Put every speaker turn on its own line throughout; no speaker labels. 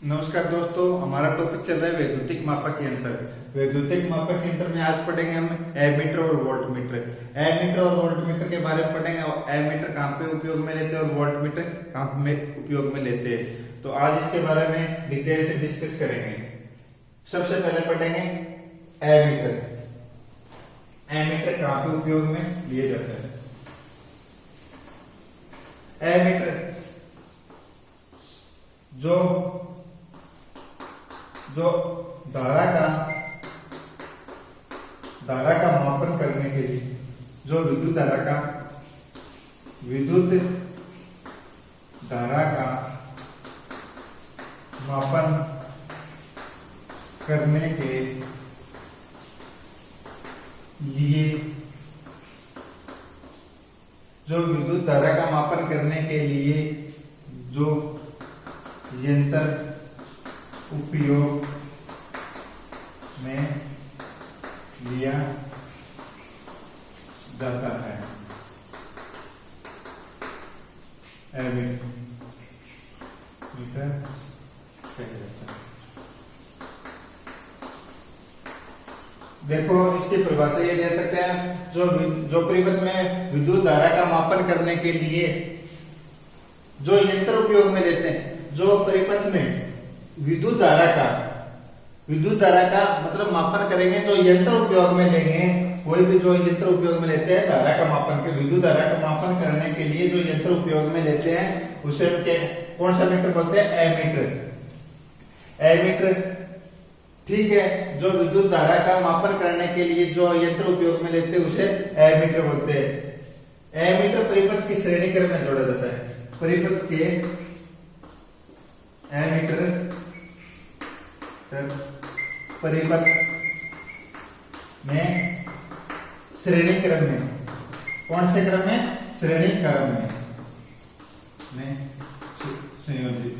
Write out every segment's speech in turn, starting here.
नमस्कार दोस्तों, हमारा टॉपिक चल रहा है वैद्युतिक मापक यंत्र। वैद्युतिक मापक यंत्र में आज पढ़ेंगे हम एमीटर और वोल्टमीटर। एमीटर और वोल्टमीटर के बारे में पढ़ेंगे। एमीटर कहाँ पे उपयोग में लेते हैं और वोल्टमीटर कहाँ में उपयोग में लेते हैं, तो आज इसके बारे में डिटेल से डिस्कस करेंगे। सबसे पहले पढ़ेंगे एमीटर। एमीटर कहाँ पे उपयोग में लिए जाते हैं। एमीटर जो धारा का मापन करने के लिए, जो विद्युत धारा का मापन करने के लिए, जो विद्युत धारा का मापन करने के लिए जो यंत्र उपयोग में लिया जाता है, एमीटर कहलाता है। देखो, इसकी परिभाषा ये दे सकते हैं, जो परिपथ में विद्युत धारा का मापन करने के लिए जो यंत्र उपयोग में लेते हैं, जो परिपथ में विद्युत धारा का मतलब मापन करेंगे, जो यंत्र उपयोग में लेंगे, कोई भी जो यंत्र उपयोग में लेते हैं धारा का मापन के, विद्युत धारा का मापन करने के लिए जो यंत्र उपयोग में लेते हैं उसे कौन सा मीटर बोलते हैं? एमीटर। ठीक है, जो विद्युत धारा का मापन करने के लिए जो यंत्र उपयोग में लेते हैं उसे एमीटर बोलते हैं। एमीटर परिपथ की श्रेणी क्रम में जोड़ा जाता है। परिपथ के एमीटर परिपथ में श्रेणी क्रम में, कौन से क्रम में? श्रेणी क्रम में संयोजित।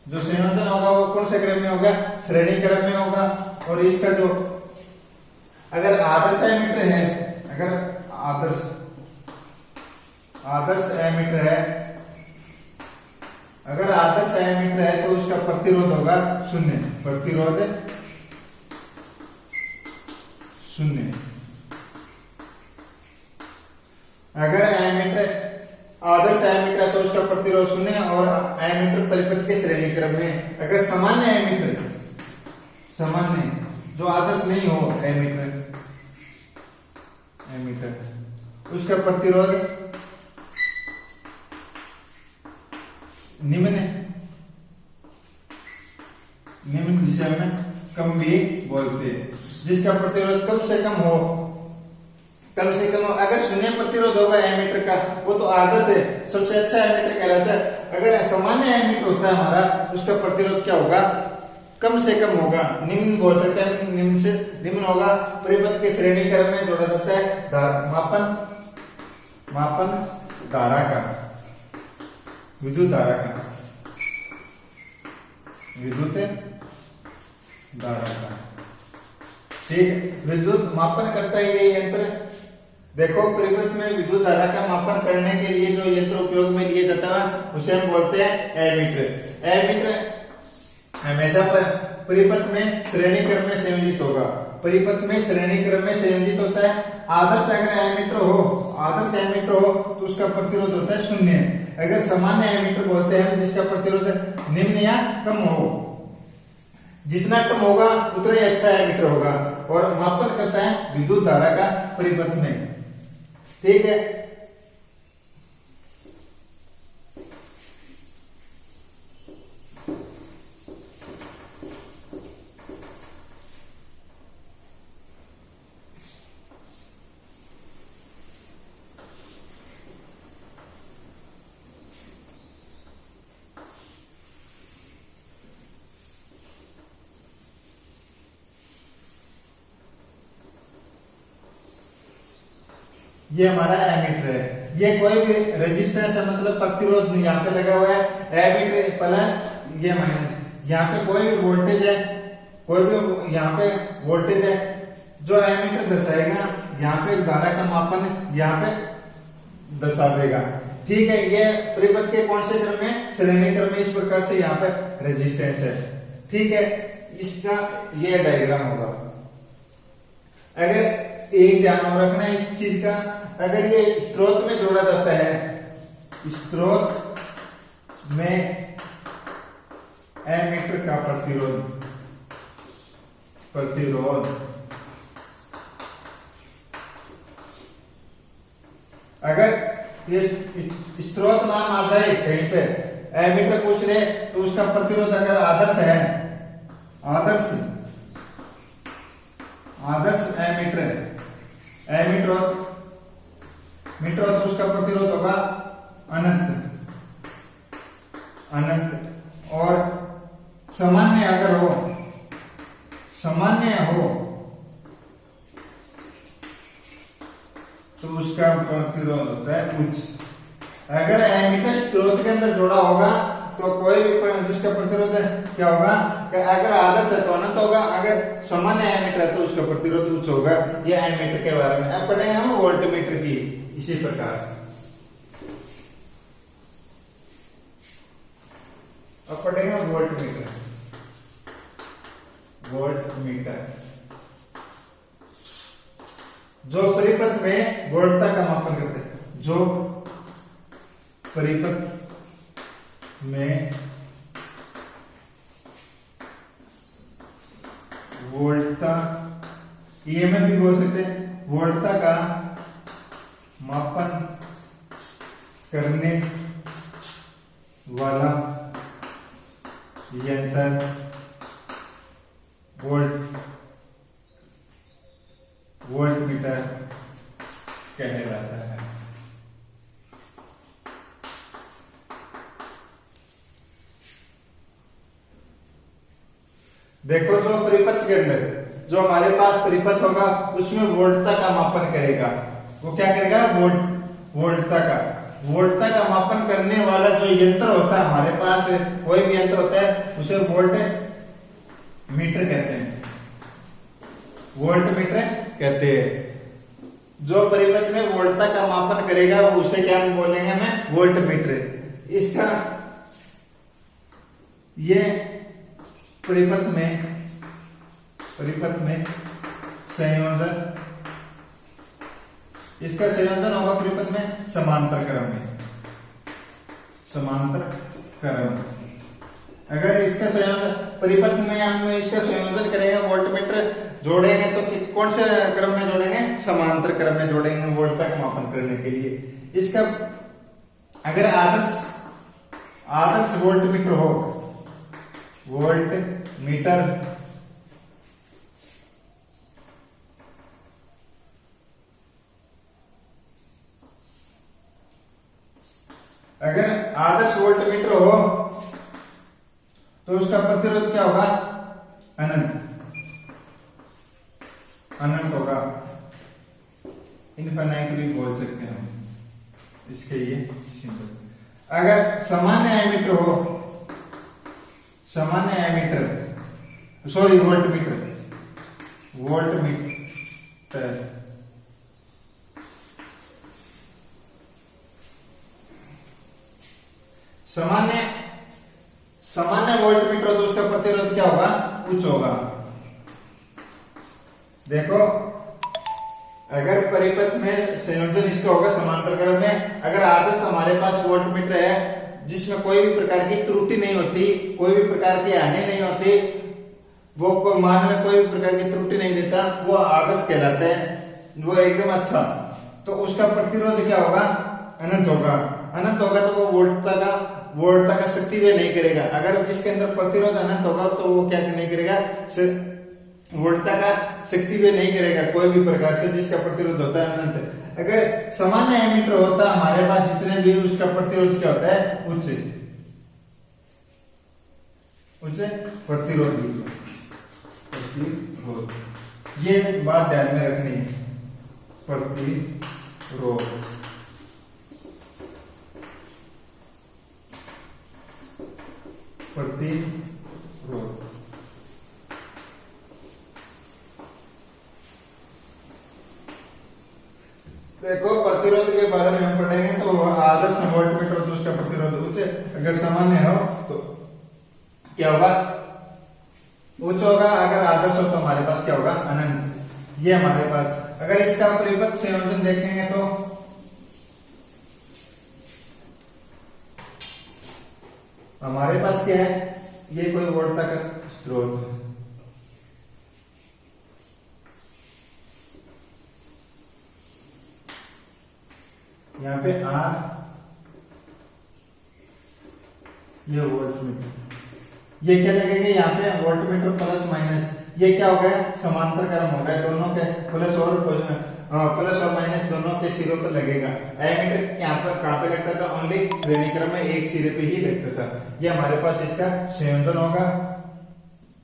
जो संयोजन होगा वो कौन से क्रम में होगा? श्रेणी क्रम में होगा। और इसका जो अगर आदर्श एमीटर है, अगर आदर्श एमीटर है, अगर आदर्श एमीटर है तो उसका प्रतिरोध होगा शून्य। प्रतिरोध शून्य। अगर एमीटर आदर्श एमीटर है तो उसका प्रतिरोध शून्य और एमीटर परिपथ के श्रेणी क्रम में। अगर सामान्य एमीटर, सामान्य जो आदर्श नहीं हो एमीटर उसका प्रतिरोध निम्न जिसे हमें कम भी बोलते हैं, जिसका प्रतिरोध कम से कम हो। अगर शून्य प्रतिरोध होगा एमीटर का, वो तो आदर्श है, सबसे अच्छा एमीटर कहलाता है। अगर सामान्य एमीटर होता है हमारा, उसका प्रतिरोध क्या होगा? कम से कम होगा, निम्न बोल सकते हैं, निम्न से निम्न होगा। परिपथ के श्रेणी क्रम में जोड़ा जाता है मापन धारा का, विद्युत धारा का, ठीक। विद्युत मापन करता है ये यंत्र। देखो, परिपथ में विद्युत धारा का मापन करने के लिए जो यंत्र उपयोग में लिए जाता है उसे हम बोलते हैं एमीटर। एमीटर हमेशा परिपथ में श्रेणी क्रम में संयोजित होगा। परिपथ में श्रेणी क्रम में संयोजित होता है। आदर्श अगर एमीटर हो तो उसका प्रतिरोध होता है शून्य। अगर सामान्य एमीटर बोलते हैं जिसका प्रतिरोध निम्न या कम हो, जितना कम होगा उतना ही अच्छा एमीटर होगा और मापन करता है विद्युत धारा का परिपथ में। ठीक है, ये हमारा एमीटर है। ये कोई भी रेजिस्टेंस है, मतलब प्रतिरोध यहाँ पे लगा हुआ है। एमीटर प्लस ये माइनस, यहाँ पे कोई भी वोल्टेज है, कोई भी यहाँ पे वोल्टेज है, जो एमीटर दर्शाएगा यहाँ पे धारा का मापन यहाँ पे दर्शा देगा। ठीक है, ये परिपथ के कौन से क्रम में, श्रेणी क्रम में, इस प्रकार से यहाँ पे रेजिस्टेंस है। ठीक है, इसका ये डायग्राम होगा। अगर एक ध्यान और रखना है इस चीज का, अगर ये स्रोत में जोड़ा जाता है, स्रोत में एमीटर का प्रतिरोध अगर ये स्रोत नाम आ जाए कहीं पे, एमीटर पूछ रहे तो उसका प्रतिरोध अगर आदर्श है, आदर्श एमीटर तो उसका प्रतिरोध होगा अनंत। और सामान्य अगर हो, तो उसका प्रतिरोध होता है उच्च। अगर एमीटर स्रोत के अंदर जोड़ा होगा तो कोई भी जिसका प्रतिरोध क्या होगा, अगर आदर्श है तो अनंत होगा, अगर सामान्य एमीटर है तो उसका प्रतिरोध उच्च होगा। ये एमीटर के बारे में अब पढ़ेंगे हम वोल्टमीटर की। इसी प्रकार अब पढ़ेंगे वोल्टमीटर। जो परिपथ में वोल्टता का मापन करते हैं, जो परिपथ में वोल्टता, ईएमएफ भी बोल सकते हैं, वोल्टता का मापन करने वाला यंत्र वोल्टमीटर कहलाता है। देखो, जो परिपथ के अंदर जो हमारे पास परिपथ होगा उसमें वोल्टता का मापन करेगा। वो क्या करेगा, वोल्टता का मापन करने वाला जो यंत्र होता है हमारे पास, कोई भी यंत्र होता है उसे वोल्टमीटर कहते हैं। कहते हैं जो परिपथ में वोल्टता का मापन करेगा वो उसे क्या बोलेंगे, हमें वोल्टमीटर। इसका ये परिपथ में संयोजन, इसका संयोजन होगा परिपथ में समांतर क्रम। अगर इसका संयोजन परिपथ में हम इसका संयोजन करेंगे, वोल्टमीटर जोड़ेंगे तो कौन से क्रम में जोड़ेंगे, समांतर क्रम में जोड़ेंगे वोल्टता का मापन करने के लिए। इसका अगर आदर्श वोल्टमीटर हो, अगर आदर्श वोल्टमीटर हो तो उसका प्रतिरोध क्या होगा, अनंत होगा। इनफाइनाइट भी बोल सकते हैं हम इसके ये सिंपल। अगर सामान्य एमीटर हो, वोल्टमीटर सामान्य वोल्टमीटर तो उसका प्रतिरोध क्या होगा, उच्च होगा। देखो, अगर परिपथ में संयोजन इसका होगा समांतर क्रम में, अगर आदर्श हमारे पास वोल्टमीटर है जिसमें कोई भी प्रकार की त्रुटि नहीं होती, कोई भी प्रकार की हानि नहीं होती, वो मान में कोई भी प्रकार की त्रुटि नहीं देता, वो आदर्श कहलाते हैं, वो एकदम अच्छा। तो उसका प्रतिरोध क्या होगा, अनंत होगा। तो वो वोल्टता का शक्ति व्यय नहीं करेगा। अगर जिसके अंदर प्रतिरोध अनंत होगा तो वो क्या नहीं करेगा, वोल्टता का शक्ति व्यय नहीं करेगा कोई भी प्रकार से, जिसका प्रतिरोध होता है अनंत। अगर सामान्य एमीटर होता है हमारे पास जितने भी, उसका प्रतिरोध क्या होता है, उच्च प्रतिरोध। ये बात ध्यान में रखनी है, प्रतिरोध। देखो, प्रतिरोध के बारे में हम पढ़ेंगे तो आदर्श आदर्श वोल्टमीटर तो उसका प्रतिरोध उच्च अगर सामान्य हो तो क्या होगा, उच्च होगा। अगर आदर्श हो तो हमारे पास क्या होगा, अनंत। ये हमारे पास अगर इसका परिपथ संयोजन देखेंगे तो हमारे पास क्या है, ये कोई वोल्टता का स्रोत है, यहाँ पे आर, ये वोल्टमीटर, ये क्या लगेगा यहाँ पे वोल्टमीटर प्लस माइनस, ये क्या हो गया, समांतर क्रम हो गया, दोनों के प्लस और माइनस दोनों के सिरों पर लगेगा। एमीटर यहाँ पर कहाँ पे लगता था, ओनली श्रेणी क्रम में एक सिरे पे ही लगता था। ये हमारे पास इसका संयोजन होगा,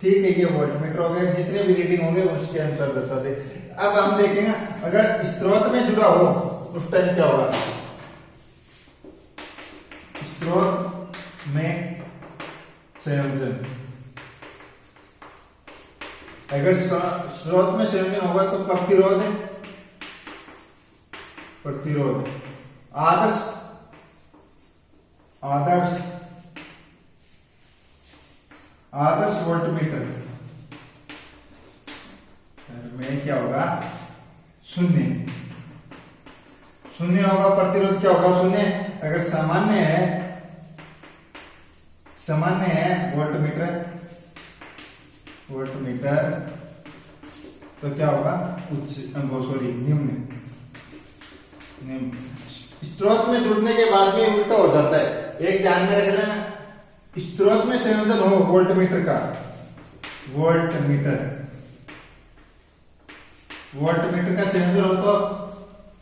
ठीक है। ये वोल्टमीटर हो गया, जितने भी रीडिंग होंगे उसके अनुसार दर्शा दे। अब हम देखेंगे अगर स्रोत में जुड़ा हो उस टाइम क्या होगा, स्रोत में संयोजन, अगर स्रोत में संयोजन होगा तो प्रतिरोध आदर्श वोल्टमीटर में क्या होगा, शून्य होगा। प्रतिरोध क्या होगा, शून्य। अगर सामान्य है वोल्टमीटर तो क्या होगा, निम्न। स्रोत में जुड़ने के बाद भी उल्टा हो जाता है, एक ध्यान में रख लेना। स्रोत में संयोजन हो वोल्टमीटर का, वोल्टमीटर का संयोजन हो तो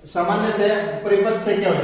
सामान्य से परिपथ से क्या हो